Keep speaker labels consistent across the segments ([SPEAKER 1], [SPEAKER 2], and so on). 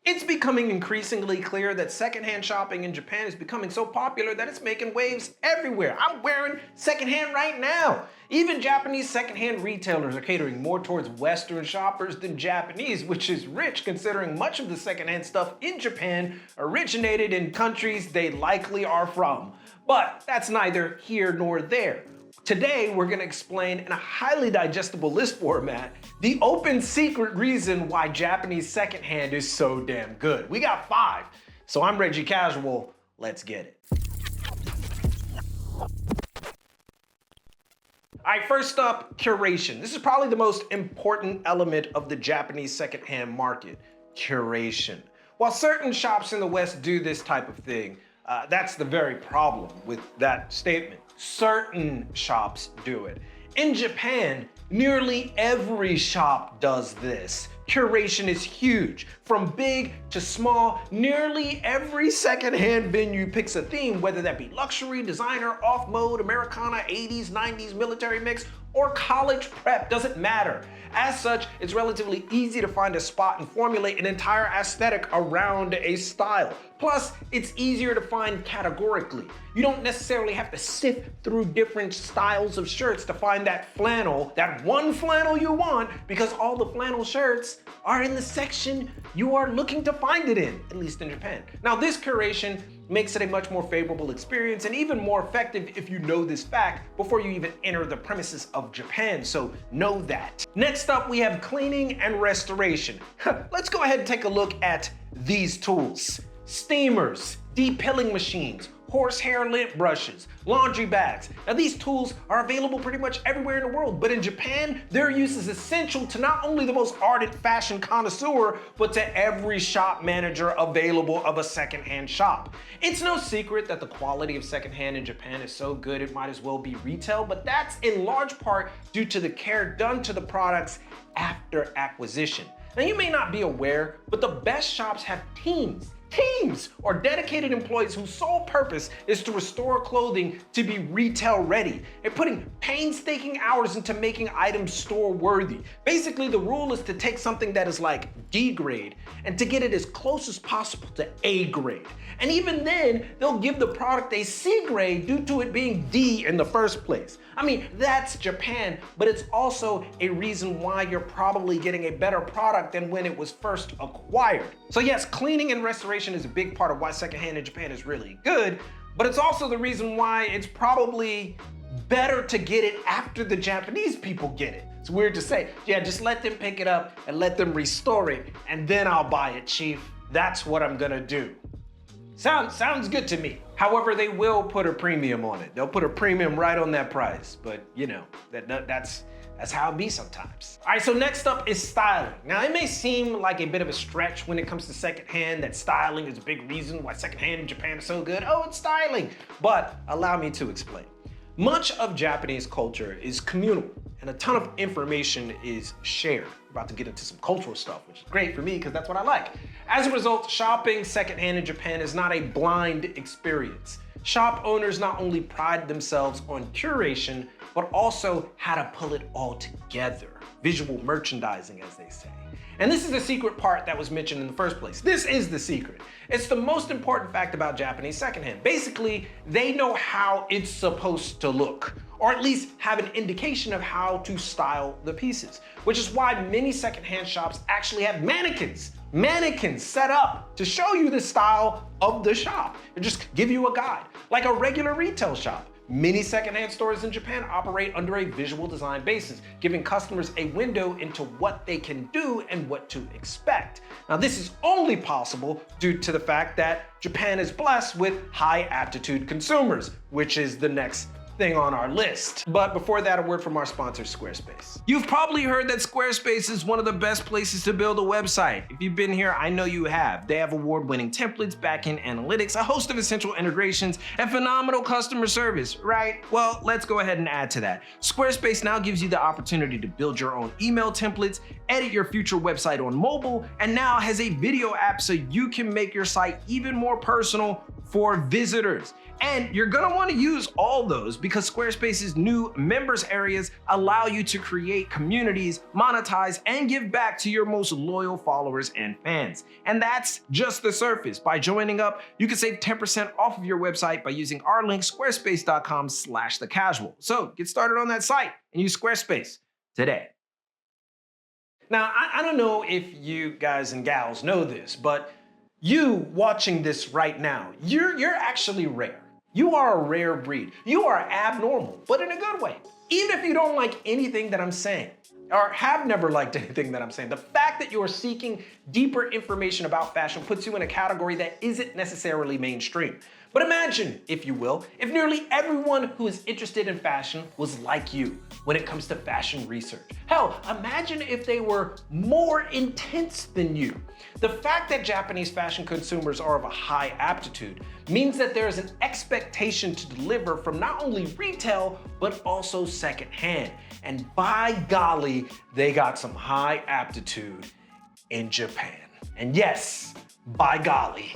[SPEAKER 1] It's becoming increasingly clear that secondhand shopping in Japan is becoming so popular that it's making waves everywhere. I'm wearing secondhand right now. Even Japanese secondhand retailers are catering more towards Western shoppers than Japanese, which is rich considering much of the secondhand stuff in Japan originated in countries they likely are from. But that's neither here nor there. Today, we're gonna explain in a highly digestible list format the open secret reason why Japanese secondhand is so damn good. We got 5. So I'm Reggie Casual, let's get it. All right, first up, curation. This is probably the most important element of the Japanese secondhand market, curation. While certain shops in the West do this type of thing, that's the very problem with that statement. Certain shops do it. In Japan, nearly every shop does this. Curation is huge. From big to small, nearly every secondhand venue picks a theme, whether that be luxury, designer, off-mode, Americana, 80s, 90s, military mix, or college prep, doesn't matter. As such, it's relatively easy to find a spot and formulate an entire aesthetic around a style. Plus, it's easier to find categorically. You don't necessarily have to sift through different styles of shirts to find that flannel, that one flannel you want, because all the flannel shirts are in the section you are looking to find it in, at least in Japan. Now, this curation makes it a much more favorable experience and even more effective if you know this fact before you even enter the premises of Japan, so know that. Next up, we have cleaning and restoration. Let's go ahead and take a look at these tools. Steamers, depilling machines, horsehair lint brushes, laundry bags. Now these tools are available pretty much everywhere in the world, but in Japan, their use is essential to not only the most ardent fashion connoisseur, but to every shop manager available of a secondhand shop. It's no secret that the quality of secondhand in Japan is so good it might as well be retail, but that's in large part due to the care done to the products after acquisition. Now you may not be aware, but the best shops have teams or dedicated employees whose sole purpose is to restore clothing to be retail ready and putting painstaking hours into making items store worthy. Basically, the rule is to take something that is like D grade and to get it as close as possible to A grade. And even then, they'll give the product a C grade due to it being D in the first place. I mean, that's Japan, but it's also a reason why you're probably getting a better product than when it was first acquired. So yes, cleaning and restoration is a big part of why secondhand in Japan is really good, but it's also the reason why it's probably better to get it after the Japanese people get it. It's weird to say. Yeah, just let them pick it up and let them restore it, and then I'll buy it, chief. That's what I'm gonna do. Sounds good to me. However, they will put a premium on it. They'll put a premium right on that price, but you know, that's how it be sometimes. All right, so next up is styling. Now, it may seem like a bit of a stretch when it comes to secondhand that styling is a big reason why secondhand in Japan is so good. Oh, it's styling. But allow me to explain. Much of Japanese culture is communal and a ton of information is shared. We're about to get into some cultural stuff, which is great for me because that's what I like. As a result, shopping secondhand in Japan is not a blind experience. Shop owners not only pride themselves on curation, but also how to pull it all together. Visual merchandising, as they say. And this is the secret part that was mentioned in the first place. This is the secret. It's the most important fact about Japanese secondhand. Basically, they know how it's supposed to look, or at least have an indication of how to style the pieces, which is why many secondhand shops actually have mannequins set up to show you the style of the shop and just give you a guide, like a regular retail shop. Many secondhand stores in Japan operate under a visual design basis, giving customers a window into what they can do and what to expect. Now, this is only possible due to the fact that Japan is blessed with high-aptitude consumers, which is the next thing on our list. But before that, a word from our sponsor, Squarespace. You've probably heard that Squarespace is one of the best places to build a website. If you've been here, I know you have. They have award-winning templates, backend analytics, a host of essential integrations, and phenomenal customer service, right? Well, let's go ahead and add to that. Squarespace now gives you the opportunity to build your own email templates, edit your future website on mobile, and now has a video app so you can make your site even more personal for visitors. And you're gonna wanna use all those because Squarespace's new members areas allow you to create communities, monetize, and give back to your most loyal followers and fans. And that's just the surface. By joining up, you can save 10% off of your website by using our link, squarespace.com/thecasual. So get started on that site and use Squarespace today. Now, I don't know if you guys and gals know this, but you watching this right now, you're actually rare. You are a rare breed. You are abnormal, but in a good way. Even if you don't like anything that I'm saying, or have never liked anything that I'm saying, the fact that you are seeking deeper information about fashion puts you in a category that isn't necessarily mainstream. But imagine, if you will, if nearly everyone who is interested in fashion was like you when it comes to fashion research. Hell, imagine if they were more intense than you. The fact that Japanese fashion consumers are of a high aptitude means that there is an expectation to deliver from not only retail, but also secondhand. And by golly, they got some high aptitude in Japan. And yes, by golly,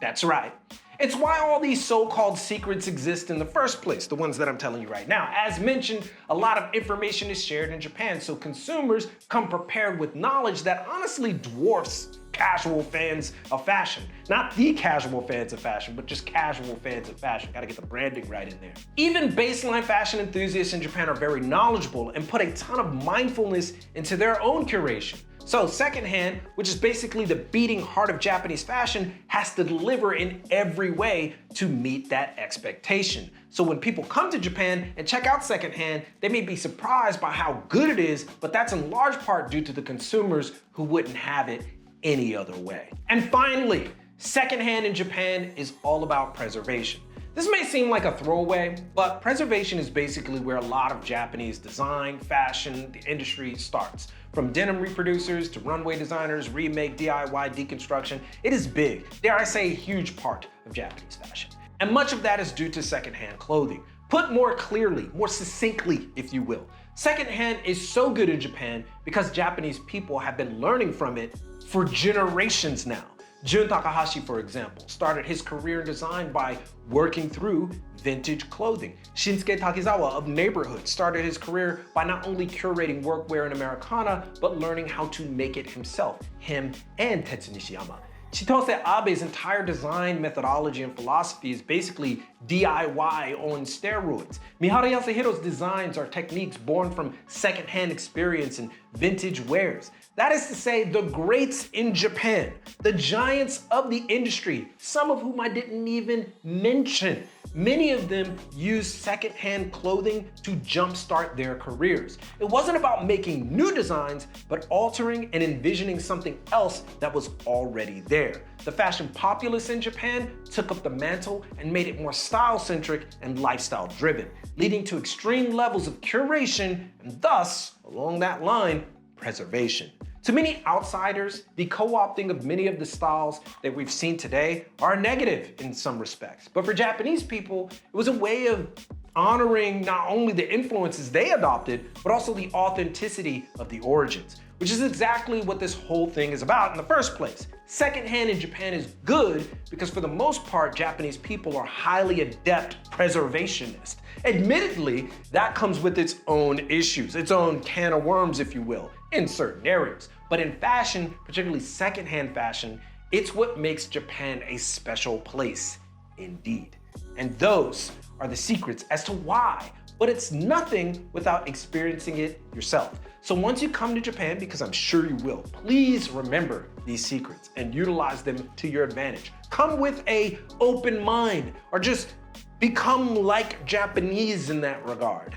[SPEAKER 1] that's right. It's why all these so-called secrets exist in the first place, the ones that I'm telling you right now. As mentioned, a lot of information is shared in Japan, so consumers come prepared with knowledge that honestly dwarfs casual fans of fashion. Not the casual fans of fashion, but just casual fans of fashion. Gotta get the branding right in there. Even baseline fashion enthusiasts in Japan are very knowledgeable and put a ton of mindfulness into their own curation. So secondhand, which is basically the beating heart of Japanese fashion, has to deliver in every way to meet that expectation. So when people come to Japan and check out secondhand, they may be surprised by how good it is, but that's in large part due to the consumers who wouldn't have it any other way. And finally, secondhand in Japan is all about preservation. This may seem like a throwaway, but preservation is basically where a lot of Japanese design, fashion, the industry starts. From denim reproducers to runway designers, remake, DIY, deconstruction, it is big, dare I say a huge part of Japanese fashion. And much of that is due to secondhand clothing. Put more clearly, more succinctly, if you will, secondhand is so good in Japan because Japanese people have been learning from it for generations now. Jun Takahashi, for example, started his career in design by working through vintage clothing. Shinsuke Takizawa of Neighborhood started his career by not only curating workwear in Americana, but learning how to make it himself, him and Tetsu Nishiyama. Chitose Abe's entire design methodology and philosophy is basically DIY on steroids. Miharu Yasuhiro's designs are techniques born from secondhand experience and vintage wares. That is to say, the greats in Japan, the giants of the industry, some of whom I didn't even mention. Many of them used secondhand clothing to jumpstart their careers. It wasn't about making new designs, but altering and envisioning something else that was already there. The fashion populace in Japan took up the mantle and made it more style-centric and lifestyle-driven, leading to extreme levels of curation and thus, along that line, preservation. To many outsiders, the co-opting of many of the styles that we've seen today are negative in some respects. But for Japanese people, it was a way of honoring not only the influences they adopted, but also the authenticity of the origins, which is exactly what this whole thing is about in the first place. Secondhand in Japan is good because for the most part, Japanese people are highly adept preservationists. Admittedly, that comes with its own issues, its own can of worms, if you will, in certain areas. But in fashion, particularly secondhand fashion, it's what makes Japan a special place indeed. And those are the secrets as to why, but it's nothing without experiencing it yourself. So once you come to Japan, because I'm sure you will, please remember these secrets and utilize them to your advantage. Come with an open mind, or just become like Japanese in that regard.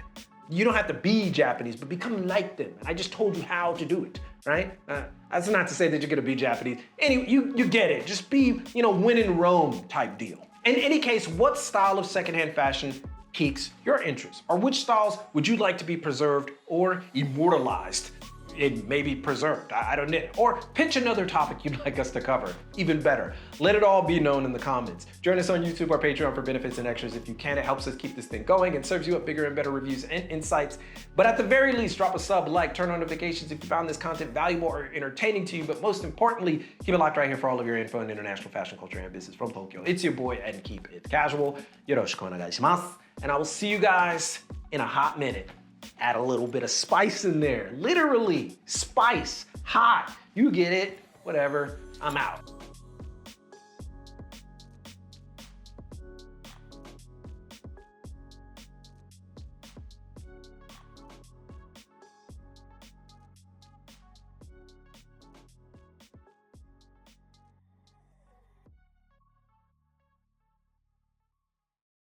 [SPEAKER 1] You don't have to be Japanese, but become like them. I just told you how to do it, right? That's not to say that you're gonna be Japanese. Anyway, you get it. Just be, win in Rome type deal. In any case, what style of secondhand fashion piques your interest? Or which styles would you like to be preserved or immortalized? it may be preserved. I don't know. Or pitch another topic you'd like us to cover. Even better. Let it all be known in the comments. Join us on YouTube or Patreon for benefits and extras if you can. It helps us keep this thing going and serves you up bigger and better reviews and insights. But at the very least, drop a sub, like, turn on notifications if you found this content valuable or entertaining to you. But most importantly, keep it locked right here for all of your info in international fashion, culture, and business from Tokyo. It's your boy, and keep it casual. Yoroshiku onegaishimasu. And I will see you guys in a hot minute. Add a little bit of spice in there. Literally, spice, hot. You get it, whatever. I'm out.